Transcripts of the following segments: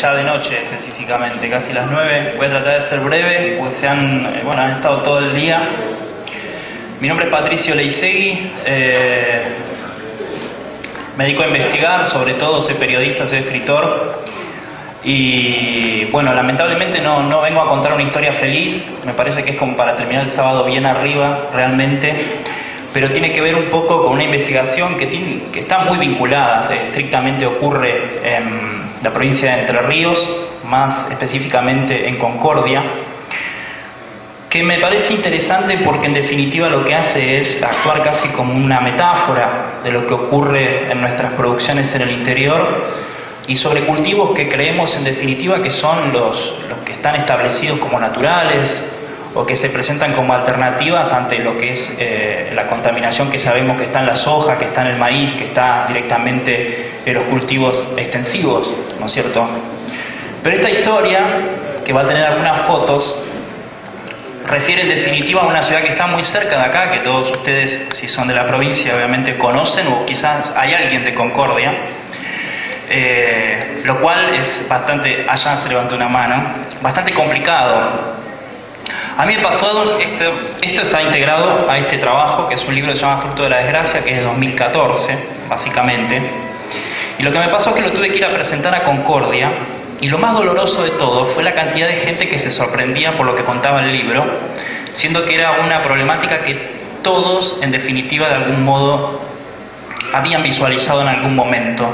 ya de noche específicamente, casi las 9. Voy a tratar de ser breve, porque han estado todo el día. Mi nombre es Patricio Leisegui, me dedico a investigar, sobre todo soy periodista, soy escritor. Y bueno, lamentablemente no vengo a contar una historia feliz, me parece que es como para terminar el sábado bien arriba, realmente. Pero tiene que ver un poco con una investigación que está muy vinculada, estrictamente ocurre en la provincia de Entre Ríos, más específicamente en Concordia, que me parece interesante porque en definitiva lo que hace es actuar casi como una metáfora de lo que ocurre en nuestras producciones en el interior y sobre cultivos que creemos en definitiva que son los que están establecidos como naturales, o que se presentan como alternativas ante lo que es la contaminación que sabemos que está en la soja, que está en el maíz, que está directamente en los cultivos extensivos, ¿no es cierto? Pero esta historia, que va a tener algunas fotos, refiere en definitiva a una ciudad que está muy cerca de acá, que todos ustedes, si son de la provincia, obviamente conocen, o quizás hay alguien de Concordia, lo cual es bastante, allá se levantó una mano, bastante complicado. A mí me pasó, esto está integrado a este trabajo, que es un libro que se llama Fruto de la Desgracia, que es de 2014, básicamente. Y lo que me pasó es que lo tuve que ir a presentar a Concordia, y lo más doloroso de todo fue la cantidad de gente que se sorprendía por lo que contaba el libro, siendo que era una problemática que todos, en definitiva, de algún modo, habían visualizado en algún momento.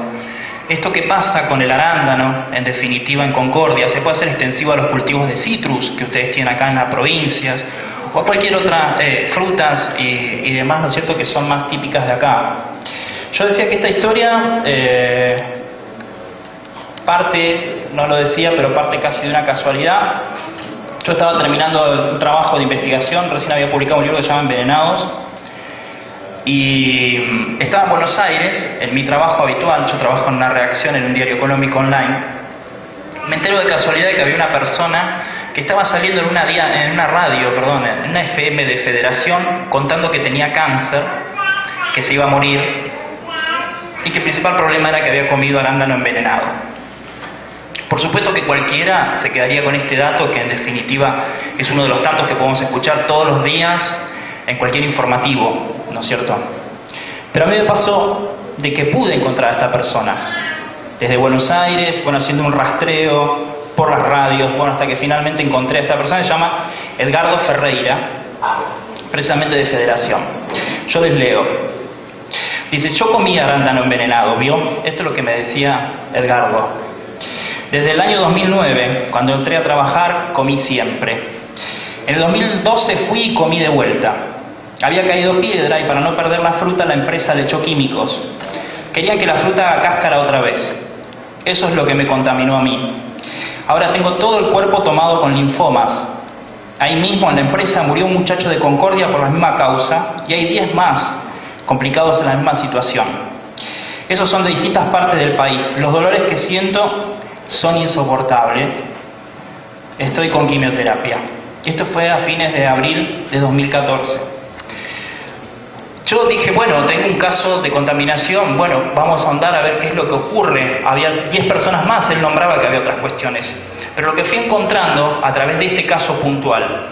Esto que pasa con el arándano, en definitiva en Concordia, se puede hacer extensivo a los cultivos de citrus que ustedes tienen acá en las provincias, o a cualquier otra frutas y demás, ¿no es cierto?, que son más típicas de acá. Yo decía que esta historia parte, no lo decía, pero parte casi de una casualidad. Yo estaba terminando un trabajo de investigación, recién había publicado un libro que se llama Envenenados, y estaba en Buenos Aires, en mi trabajo habitual, yo trabajo en una redacción en un diario económico online. Me entero de casualidad de que había una persona que estaba saliendo en una radio, en una FM de Federación, contando que tenía cáncer, que se iba a morir, y que el principal problema era que había comido arándano envenenado. Por supuesto que cualquiera se quedaría con este dato, que en definitiva es uno de los tantos que podemos escuchar todos los días en cualquier informativo, ¿no es cierto? Pero a mí me pasó de que pude encontrar a esta persona desde Buenos Aires, haciendo un rastreo por las radios, hasta que finalmente encontré a esta persona. Se llama Edgardo Ferreira, precisamente de Federación. Yo les leo. Dice: yo comí arándano envenenado, ¿vio? Esto es lo que me decía Edgardo. Desde el año 2009, cuando entré a trabajar, comí siempre. En el 2012 fui y comí de vuelta. Había caído piedra y para no perder la fruta la empresa le echó químicos. Querían que la fruta haga cáscara otra vez. Eso es lo que me contaminó a mí. Ahora tengo todo el cuerpo tomado con linfomas. Ahí mismo en la empresa murió un muchacho de Concordia por la misma causa y hay 10 más complicados en la misma situación. Esos son de distintas partes del país. Los dolores que siento son insoportables. Estoy con quimioterapia. Esto fue a fines de abril de 2014. Yo dije, bueno, tengo un caso de contaminación, vamos a andar a ver qué es lo que ocurre. Había 10 personas más, él nombraba que había otras cuestiones. Pero lo que fui encontrando a través de este caso puntual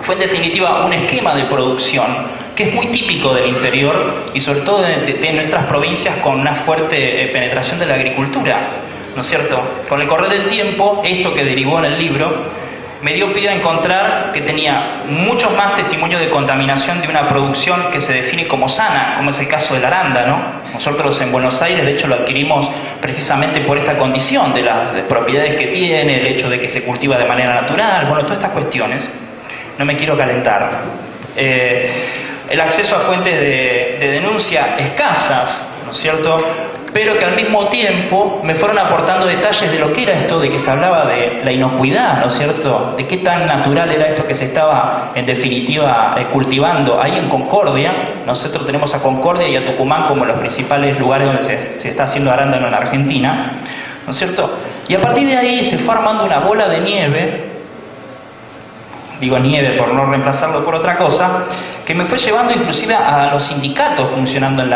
fue en definitiva un esquema de producción que es muy típico del interior y sobre todo de nuestras provincias, con una fuerte penetración de la agricultura, ¿no es cierto? Con el correr del tiempo, esto que derivó en el libro, me dio pie a encontrar que tenía muchos más testimonios de contaminación de una producción que se define como sana, como es el caso del arándano. Nosotros en Buenos Aires, de hecho, lo adquirimos precisamente por esta condición de las propiedades que tiene, el hecho de que se cultiva de manera natural, todas estas cuestiones. No me quiero calentar. El acceso a fuentes de denuncia escasas, ¿no es cierto?, pero que al mismo tiempo me fueron aportando detalles de lo que era esto, de que se hablaba de la inocuidad, ¿no es cierto?, de qué tan natural era esto que se estaba, en definitiva, cultivando ahí en Concordia. Nosotros tenemos a Concordia y a Tucumán como los principales lugares donde se está haciendo arándano en Argentina, ¿no es cierto? Y a partir de ahí se fue armando una bola de nieve, digo nieve por no reemplazarlo por otra cosa, que me fue llevando inclusive a los sindicatos funcionando en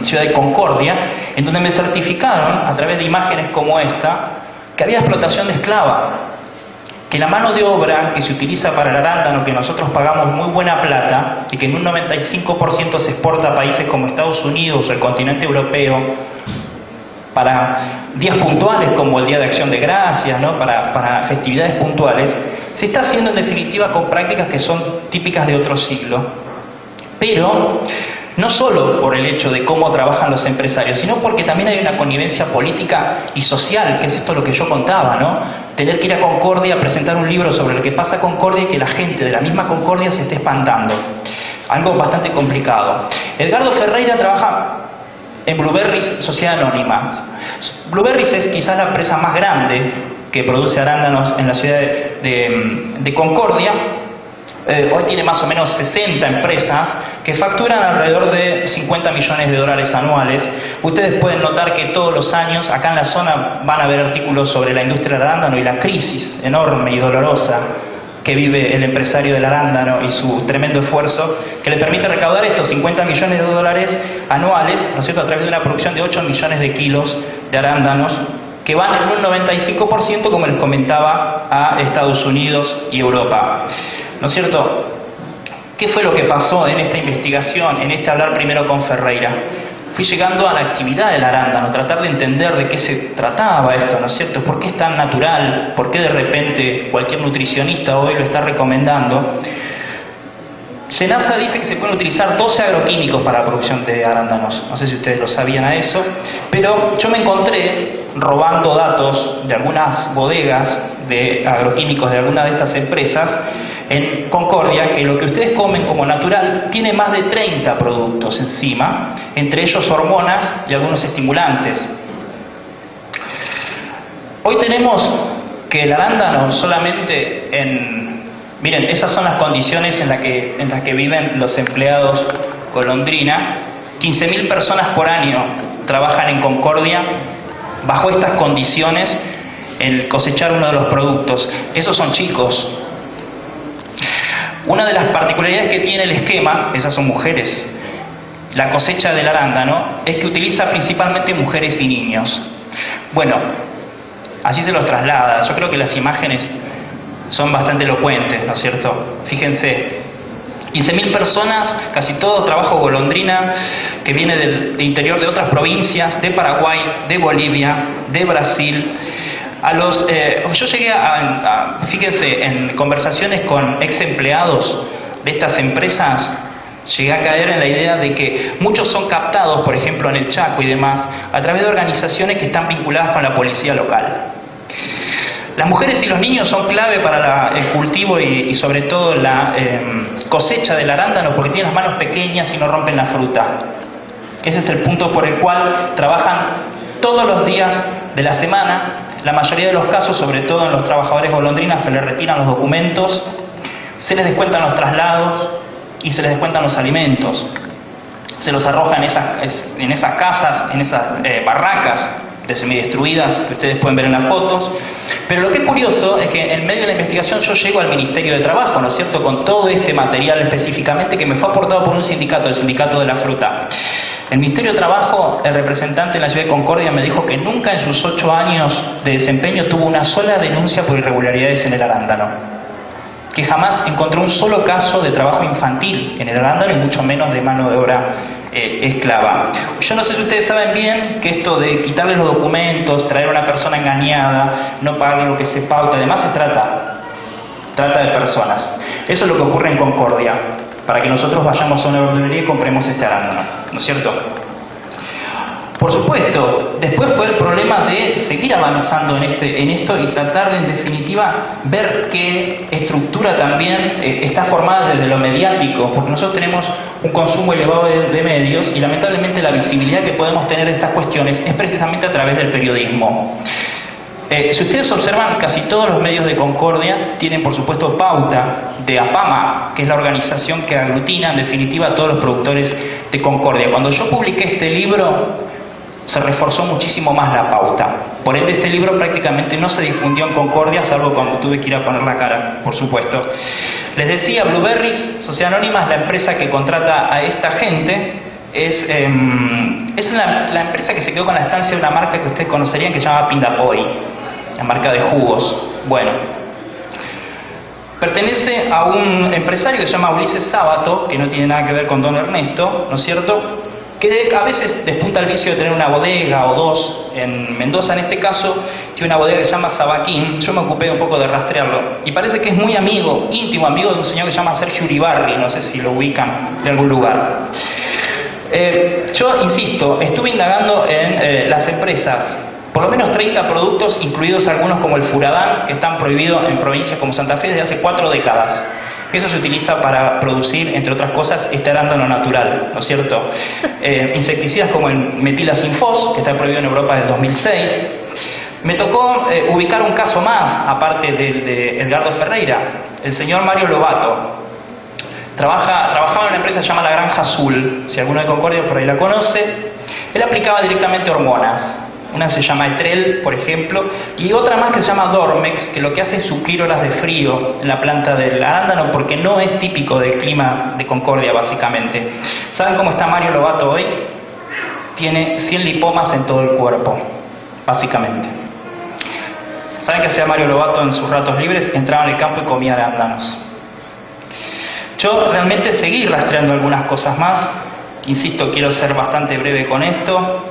ciudad de Concordia, en donde me certificaron, a través de imágenes como esta, que había explotación de esclava, que la mano de obra que se utiliza para el arándano, que nosotros pagamos muy buena plata, y que en un 95% se exporta a países como Estados Unidos o el continente europeo, para días puntuales como el Día de Acción de Gracias, ¿no? para festividades puntuales, se está haciendo en definitiva con prácticas que son típicas de otro siglo. Pero no solo por el hecho de cómo trabajan los empresarios, sino porque también hay una connivencia política y social, que es esto lo que yo contaba, ¿no? Tener que ir a Concordia a presentar un libro sobre lo que pasa a Concordia y que la gente de la misma Concordia se esté espantando. Algo bastante complicado. Edgardo Ferreira trabaja en Blueberries, Sociedad Anónima. Blueberries es quizás la empresa más grande que produce arándanos en la ciudad de Concordia. Hoy tiene más o menos 60 empresas que facturan alrededor de 50 millones de dólares anuales. Ustedes pueden notar que todos los años acá en la zona van a ver artículos sobre la industria del arándano y la crisis enorme y dolorosa que vive el empresario del arándano y su tremendo esfuerzo que le permite recaudar estos 50 millones de dólares anuales, ¿no es cierto?, a través de una producción de 8 millones de kilos de arándanos que van en un 95%, como les comentaba, a Estados Unidos y Europa. ¿No es cierto? ¿Qué fue lo que pasó en esta investigación, en este hablar primero con Ferreira? Fui llegando a la actividad del arándano, tratar de entender de qué se trataba esto, ¿no es cierto? ¿Por qué es tan natural? ¿Por qué de repente cualquier nutricionista hoy lo está recomendando? SENASA dice que se pueden utilizar 12 agroquímicos para la producción de arándanos. No sé si ustedes lo sabían a eso, pero yo me encontré robando datos de algunas bodegas de agroquímicos de algunas de estas empresas en Concordia, que lo que ustedes comen como natural tiene más de 30 productos encima, entre ellos hormonas y algunos estimulantes. Hoy tenemos que el arándano solamente miren, esas son las condiciones en las que viven los empleados golondrina. 15.000 personas por año trabajan en Concordia bajo estas condiciones en cosechar uno de los productos. Esos son chicos. Una de las particularidades que tiene el esquema, esas son mujeres, la cosecha del arándano, es que utiliza principalmente mujeres y niños. Bueno, así se los traslada. Yo creo que las imágenes son bastante elocuentes, ¿no es cierto? Fíjense, 15.000 personas, casi todo trabajo golondrina, que viene del interior de otras provincias, de Paraguay, de Bolivia, de Brasil. Yo llegué fíjense, en conversaciones con ex empleados de estas empresas, llegué a caer en la idea de que muchos son captados, por ejemplo en el Chaco y demás, a través de organizaciones que están vinculadas con la policía local. Las mujeres y los niños son clave para el cultivo y sobre todo la cosecha del arándano, porque tienen las manos pequeñas y no rompen la fruta. Ese es el punto por el cual trabajan todos los días de la semana. La mayoría de los casos, sobre todo en los trabajadores golondrinas, se les retiran los documentos, se les descuentan los traslados y se les descuentan los alimentos. Se los arroja en esas casas, en esas barracas de semidestruidas que ustedes pueden ver en las fotos. Pero lo que es curioso es que en medio de la investigación yo llego al Ministerio de Trabajo, ¿no es cierto?, con todo este material específicamente que me fue aportado por un sindicato, el Sindicato de la Fruta. El Ministerio de Trabajo, el representante en la ciudad de Concordia me dijo que nunca en sus 8 años de desempeño tuvo una sola denuncia por irregularidades en el arándano, que jamás encontró un solo caso de trabajo infantil en el arándano y mucho menos de mano de obra esclava. Yo no sé si ustedes saben bien que esto de quitarle los documentos, traer a una persona engañada, no pagarle lo que se pauta, además se trata de personas. Eso es lo que ocurre en Concordia, para que nosotros vayamos a una verdulería y compremos este arándano, ¿no es cierto? Por supuesto, después fue el problema de seguir avanzando en esto y tratar de, en definitiva, ver qué estructura también está formada desde lo mediático, porque nosotros tenemos un consumo elevado de medios y lamentablemente la visibilidad que podemos tener de estas cuestiones es precisamente a través del periodismo. Si ustedes observan, casi todos los medios de Concordia tienen, por supuesto, pauta de APAMA, que es la organización que aglutina, en definitiva, a todos los productores de Concordia. Cuando yo publiqué este libro, se reforzó muchísimo más la pauta. Por ende, este libro prácticamente no se difundió en Concordia, salvo cuando tuve que ir a poner la cara, por supuesto. Les decía, Blueberries, Sociedad Anónima, es la empresa que contrata a esta gente es la empresa que se quedó con la estancia de una marca que ustedes conocerían que se llama Pindapoy, la marca de jugos. Bueno, pertenece a un empresario que se llama Ulises Sábato, que no tiene nada que ver con Don Ernesto, ¿no es cierto?, que a veces despunta el vicio de tener una bodega o dos, en Mendoza en este caso, que una bodega que se llama Sabaquín. Yo me ocupé un poco de rastrearlo, y parece que es muy amigo, íntimo amigo de un señor que se llama Sergio Uribarri, no sé si lo ubican de algún lugar. Yo insisto, estuve indagando en las empresas, por lo menos 30 productos, incluidos algunos como el furadán, que están prohibidos en provincias como Santa Fe desde hace 4 décadas. Eso se utiliza para producir, entre otras cosas, este arándano natural, ¿no es cierto? Insecticidas como el metilasinfos, que está prohibido en Europa desde 2006. Me tocó ubicar un caso más, aparte del de Edgardo Ferreira, el señor Mario Lobato. Trabajaba en una empresa que se llama La Granja Azul, si alguno de Concordia por ahí la conoce. Él aplicaba directamente hormonas. Una se llama Etrel, por ejemplo, y otra más que se llama Dormex, que lo que hace es suplir horas de frío en la planta del arándano, porque no es típico del clima de Concordia, básicamente. ¿Saben cómo está Mario Lobato hoy? Tiene 100 lipomas en todo el cuerpo, básicamente. ¿Saben qué hacía Mario Lobato en sus ratos libres? Entraba en el campo y comía arándanos. Yo realmente seguí rastreando algunas cosas más. Insisto, quiero ser bastante breve con esto.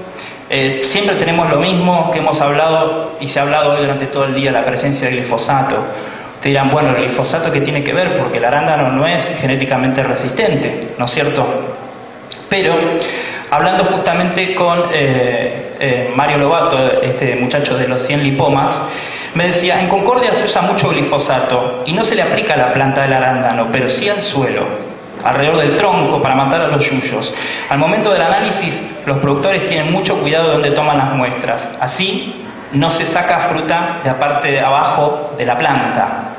Siempre tenemos lo mismo que hemos hablado y se ha hablado hoy durante todo el día, la presencia del glifosato. Te dirán, bueno, ¿el glifosato qué tiene que ver? Porque el arándano no es genéticamente resistente, ¿no es cierto? Pero, hablando justamente con Mario Lobato, este muchacho de los 100 lipomas, me decía, en Concordia se usa mucho glifosato y no se le aplica a la planta del arándano, pero sí al suelo, alrededor del tronco, para matar a los yuyos. Al momento del análisis, los productores tienen mucho cuidado de dónde toman las muestras. Así, no se saca fruta de la parte de abajo de la planta.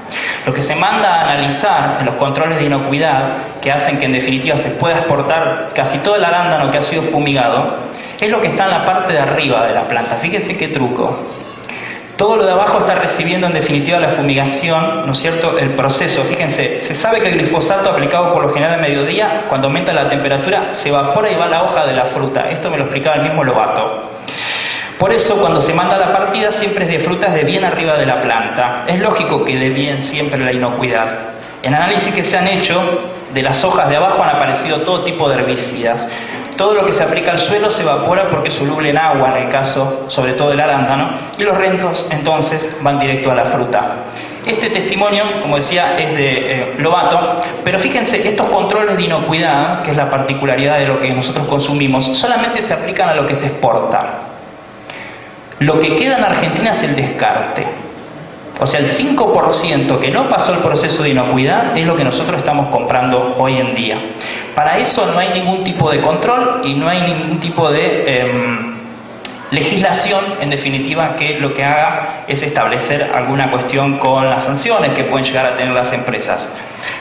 Lo que se manda a analizar en los controles de inocuidad, que hacen que en definitiva se pueda exportar casi todo el arándano que ha sido fumigado, es lo que está en la parte de arriba de la planta. Fíjense qué truco. Todo lo de abajo está recibiendo en definitiva la fumigación, ¿no es cierto?, el proceso. Fíjense, se sabe que el glifosato aplicado por lo general a mediodía, cuando aumenta la temperatura, se evapora y va a la hoja de la fruta. Esto me lo explicaba el mismo Lobato. Por eso, cuando se manda la partida, siempre es de frutas de bien arriba de la planta. Es lógico que dé bien siempre la inocuidad. En análisis que se han hecho, de las hojas de abajo han aparecido todo tipo de herbicidas. Todo lo que se aplica al suelo se evapora porque es soluble en agua, en el caso sobre todo del arándano, y los rentos entonces van directo a la fruta. Este testimonio, como decía, es de Lobato, pero fíjense, estos controles de inocuidad, que es la particularidad de lo que nosotros consumimos, solamente se aplican a lo que se exporta. Lo que queda en Argentina es el descarte. O sea, el 5% que no pasó el proceso de inocuidad es lo que nosotros estamos comprando hoy en día. Para eso no hay ningún tipo de control y no hay ningún tipo de legislación, en definitiva, que lo que haga es establecer alguna cuestión con las sanciones que pueden llegar a tener las empresas.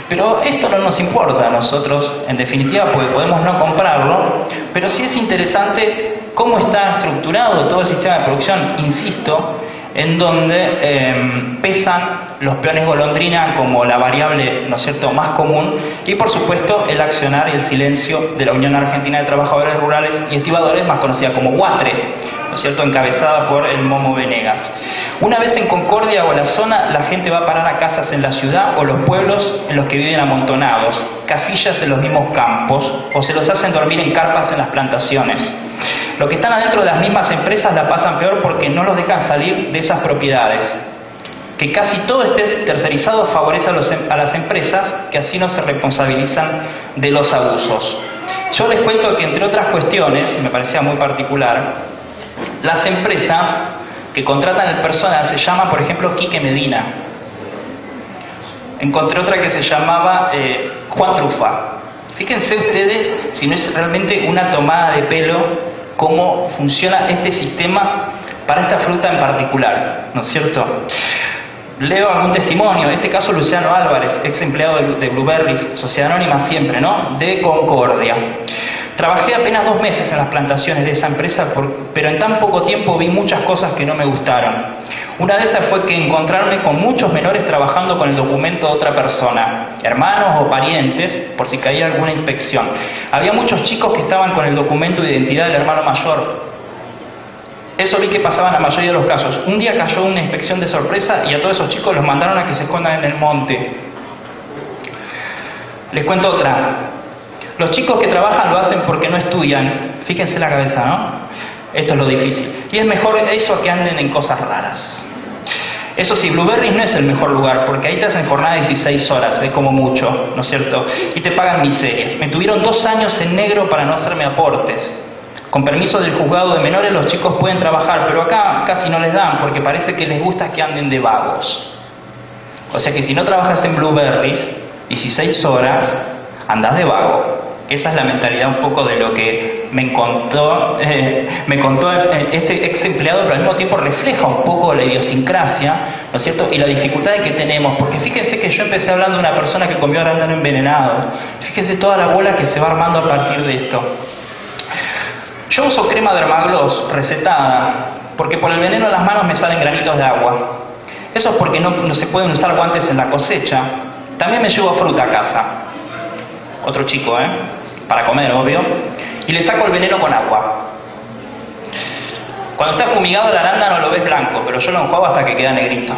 Pero esto no nos importa a nosotros, en definitiva, porque podemos no comprarlo, pero sí es interesante cómo está estructurado todo el sistema de producción, insisto, en donde pesan los peones golondrina como la variable, ¿no es cierto?, más común, y por supuesto el accionar y el silencio de la Unión Argentina de Trabajadores Rurales y Estibadores, más conocida como UATRE, ¿no es cierto?, encabezada por el Momo Venegas. Una vez en Concordia o la zona, la gente va a parar a casas en la ciudad o los pueblos en los que viven amontonados, casillas en los mismos campos, o se los hacen dormir en carpas en las plantaciones. Los que están adentro de las mismas empresas la pasan peor porque no los dejan salir de esas propiedades. Que casi todo esté tercerizado favorece a las empresas, que así no se responsabilizan de los abusos. Yo les cuento que, entre otras cuestiones, y me parecía muy particular, las empresas que contratan el personal se llaman, por ejemplo, Quique Medina. Encontré otra que se llamaba Juan Trufa. Fíjense ustedes si no es realmente una tomada de pelo cómo funciona este sistema para esta fruta en particular, ¿no es cierto? Leo algún testimonio, en este caso Luciano Álvarez, ex empleado de Blueberries, Sociedad Anónima siempre, ¿no?, de Concordia. Trabajé apenas 2 meses en las plantaciones de esa empresa, pero en tan poco tiempo vi muchas cosas que no me gustaron. Una de esas fue que encontrarme con muchos menores trabajando con el documento de otra persona. hermanos o parientes, por si caía alguna inspección. Había muchos chicos que estaban con el documento de identidad del hermano mayor. Eso vi que pasaba en la mayoría de los casos. Un día cayó una inspección de sorpresa y a todos esos chicos los mandaron a que se escondan en el monte. Les cuento otra. Los chicos que trabajan lo hacen porque no estudian. Fíjense la cabeza, ¿no? Esto es lo difícil. Y es mejor eso que anden en cosas raras. Eso sí, Blueberries no es el mejor lugar, porque ahí te hacen jornada de 16 horas, es como mucho, ¿no es cierto? Y te pagan miserias. Me tuvieron 2 años en negro para no hacerme aportes. Con permiso del juzgado de menores los chicos pueden trabajar, pero acá casi no les dan, porque parece que les gusta que anden de vagos. O sea que si no trabajas en Blueberries 16 horas, andás de vago. Esa es la mentalidad un poco de lo que me contó este ex empleado, pero al mismo tiempo refleja un poco la idiosincrasia, ¿no es cierto? Y la dificultad que tenemos, porque fíjense que yo empecé hablando de una persona que comió arándano envenenado. Fíjense toda la bola que se va armando a partir de esto. Yo uso crema Dermagloss recetada, porque por el veneno en las manos me salen granitos de agua. Eso es porque no se pueden usar guantes en la cosecha. También me llevo fruta a casa. Otro chico, para comer, obvio. Y le saco el veneno con agua. Cuando está fumigado el arándano lo ves blanco, pero yo lo enjuago hasta que queda negrito.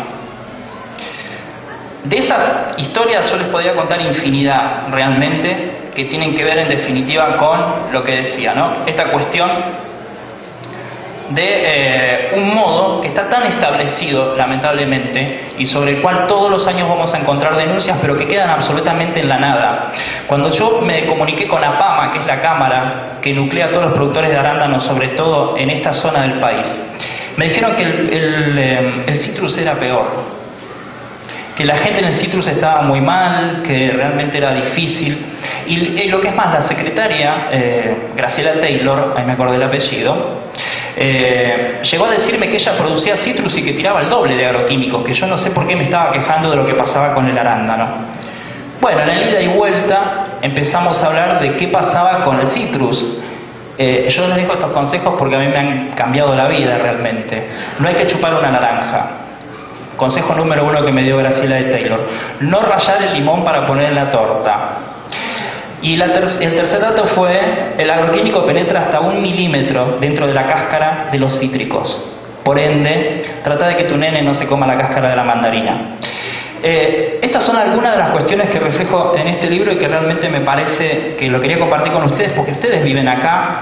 De esas historias yo les podría contar infinidad, realmente, que tienen que ver en definitiva con lo que decía, ¿no? Esta cuestión de un modo que está tan establecido, lamentablemente, y sobre el cual todos los años vamos a encontrar denuncias, pero que quedan absolutamente en la nada. Cuando yo me comuniqué con APAMA, que es la cámara que nuclea a todos los productores de arándanos, sobre todo en esta zona del país, me dijeron que el citrus era peor, que la gente en el citrus estaba muy mal, que realmente era difícil. Y lo que es más, la secretaria, Graciela Taylor, ahí me acordé el apellido, llegó a decirme que ella producía citrus y que tiraba el doble de agroquímicos, que yo no sé por qué me estaba quejando de lo que pasaba con el arándano. Bueno, en la ida y vuelta empezamos a hablar de qué pasaba con el citrus. Yo les dejo estos consejos porque a mí me han cambiado la vida realmente. No hay que chupar una naranja. Consejo número 1 que me dio Graciela de Taylor: no rallar el limón para poner en la torta. Y el tercer dato fue: el agroquímico penetra hasta 1 milímetro dentro de la cáscara de los cítricos. Por ende, trata de que tu nene no se coma la cáscara de la mandarina. Estas son algunas de las cuestiones que reflejo en este libro y que realmente me parece que lo quería compartir con ustedes porque ustedes viven acá.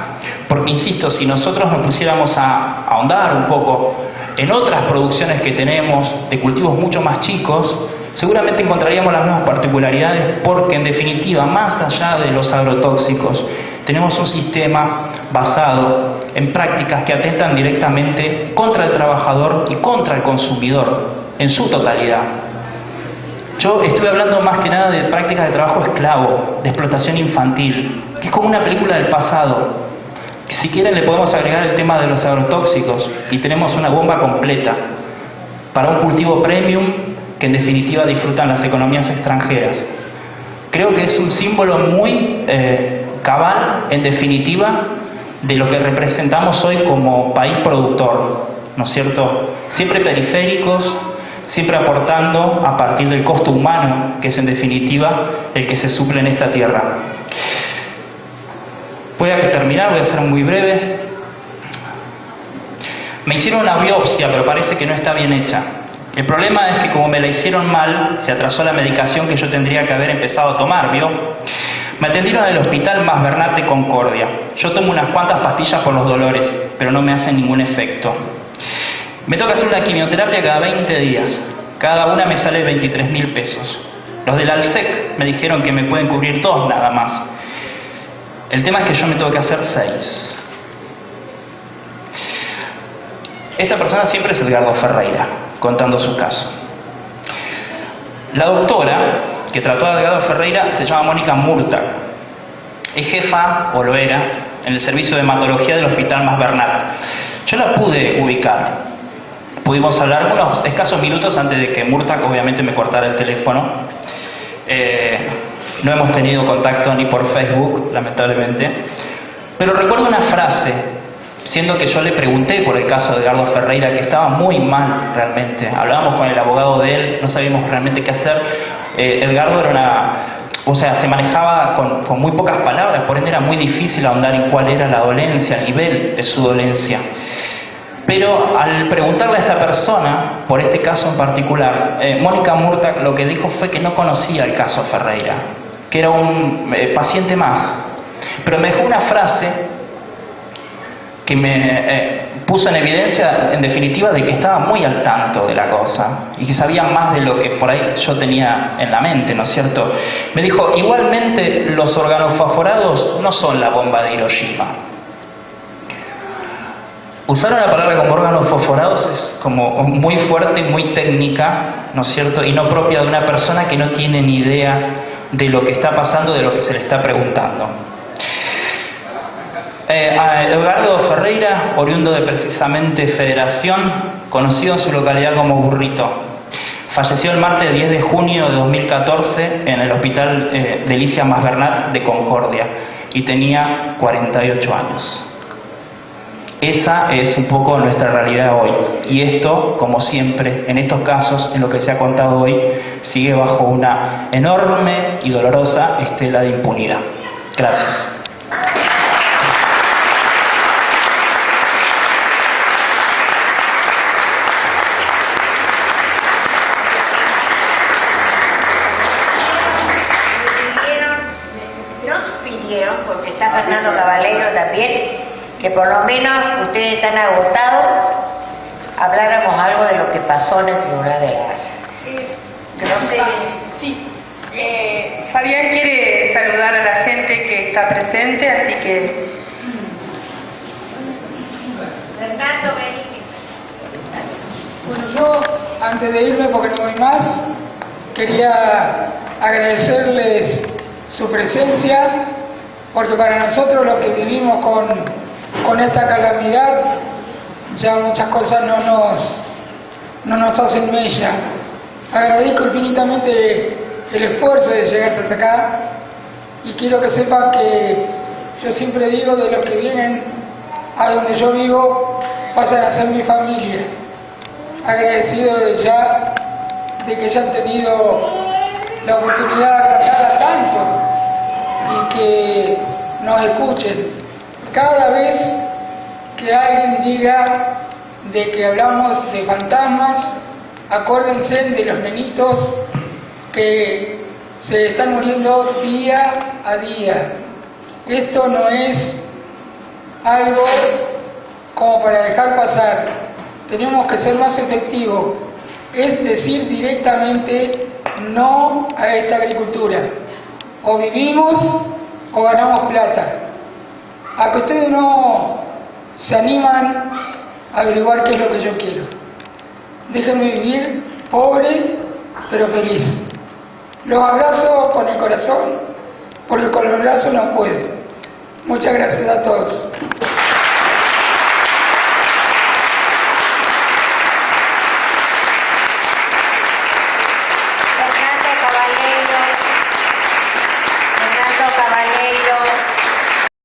Porque, insisto, si nosotros nos pusiéramos a ahondar un poco en otras producciones que tenemos de cultivos mucho más chicos, seguramente encontraríamos las mismas particularidades, porque en definitiva, más allá de los agrotóxicos, tenemos un sistema basado en prácticas que atentan directamente contra el trabajador y contra el consumidor en su totalidad. Yo estuve hablando más que nada de prácticas de trabajo esclavo, de explotación infantil, que es como una película del pasado. Si quieren le podemos agregar el tema de los agrotóxicos y tenemos una bomba completa para un cultivo premium que en definitiva disfrutan las economías extranjeras. Creo que es un símbolo muy cabal, en definitiva, de lo que representamos hoy como país productor, ¿no es cierto? Siempre periféricos, siempre aportando a partir del costo humano, que es en definitiva el que se suple en esta tierra. Voy a terminar, voy a ser muy breve. Me hicieron una biopsia, pero parece que no está bien hecha. El problema es que como me la hicieron mal, se atrasó la medicación que yo tendría que haber empezado a tomar, ¿vio? Me atendieron en el hospital Mas Bernat de Concordia. Yo tomo unas cuantas pastillas por los dolores, pero no me hacen ningún efecto. Me toca hacer una quimioterapia cada 20 días. Cada una me sale 23.000 pesos. Los del ALSEC me dijeron que me pueden cubrir 2 nada más. El tema es que yo me tengo que hacer 6. Esta persona siempre es Edgardo Ferreira, contando su caso. La doctora que trató a Edgardo Ferreira se llama Mónica Murta. Es jefa, o lo era, en el servicio de hematología del Hospital Mas Bernat. Yo la pude ubicar. Pudimos hablar unos escasos minutos antes de que Murta obviamente me cortara el teléfono. No hemos tenido contacto ni por Facebook, lamentablemente. Pero recuerdo una frase, siendo que yo le pregunté por el caso de Edgardo Ferreira, que estaba muy mal realmente. Hablábamos con el abogado de él, no sabíamos realmente qué hacer. Edgardo se manejaba con muy pocas palabras, por ende era muy difícil ahondar en cuál era la dolencia, el nivel de su dolencia. Pero al preguntarle a esta persona, por este caso en particular, Mónica Murta lo que dijo fue que no conocía el caso Ferreira, que era un paciente más. Pero me dejó una frase que me puso en evidencia, en definitiva, de que estaba muy al tanto de la cosa y que sabía más de lo que por ahí yo tenía en la mente, ¿no es cierto? Me dijo, igualmente los organofosforados no son la bomba de Hiroshima. Usar una palabra como órganos fosforados es como muy fuerte y muy técnica, ¿no es cierto? Y no propia de una persona que no tiene ni idea de lo que está pasando, de lo que se le está preguntando. A Edgardo Ferreira, oriundo de precisamente Federación, conocido en su localidad como Burrito, falleció el martes 10 de junio de 2014 en el hospital de Alicia Masbernat de Concordia y tenía 48 años. Esa es un poco nuestra realidad hoy. Y esto, como siempre, en estos casos, en lo que se ha contado hoy, sigue bajo una enorme y dolorosa estela de impunidad. Gracias. Nos pidieron, porque está Fernando Caballero también, que por lo menos ustedes están agotados, habláramos algo de lo que pasó en el Tribunal de la Haya. No sé. Sí. Fabián quiere saludar a la gente que está presente, así que... Fernando, vení. Bueno, yo, antes de irme, porque no voy más, quería agradecerles su presencia, porque para nosotros los que vivimos con esta calamidad, ya muchas cosas no nos hacen mella. Agradezco infinitamente el esfuerzo de llegar hasta acá y quiero que sepan que yo siempre digo, de los que vienen a donde yo vivo pasan a ser mi familia. Agradecido desde ya de que hayan tenido la oportunidad de agradarla tanto y que nos escuchen. Cada vez que alguien diga de que hablamos de fantasmas, acuérdense de los nenitos que se están muriendo día a día. Esto no es algo como para dejar pasar. Tenemos que ser más efectivos. Es decir directamente no a esta agricultura. O vivimos o ganamos plata. A que ustedes no se animan a averiguar qué es lo que yo quiero. Déjenme vivir pobre pero feliz. Los abrazo con el corazón, porque con los brazos no puedo. Muchas gracias a todos.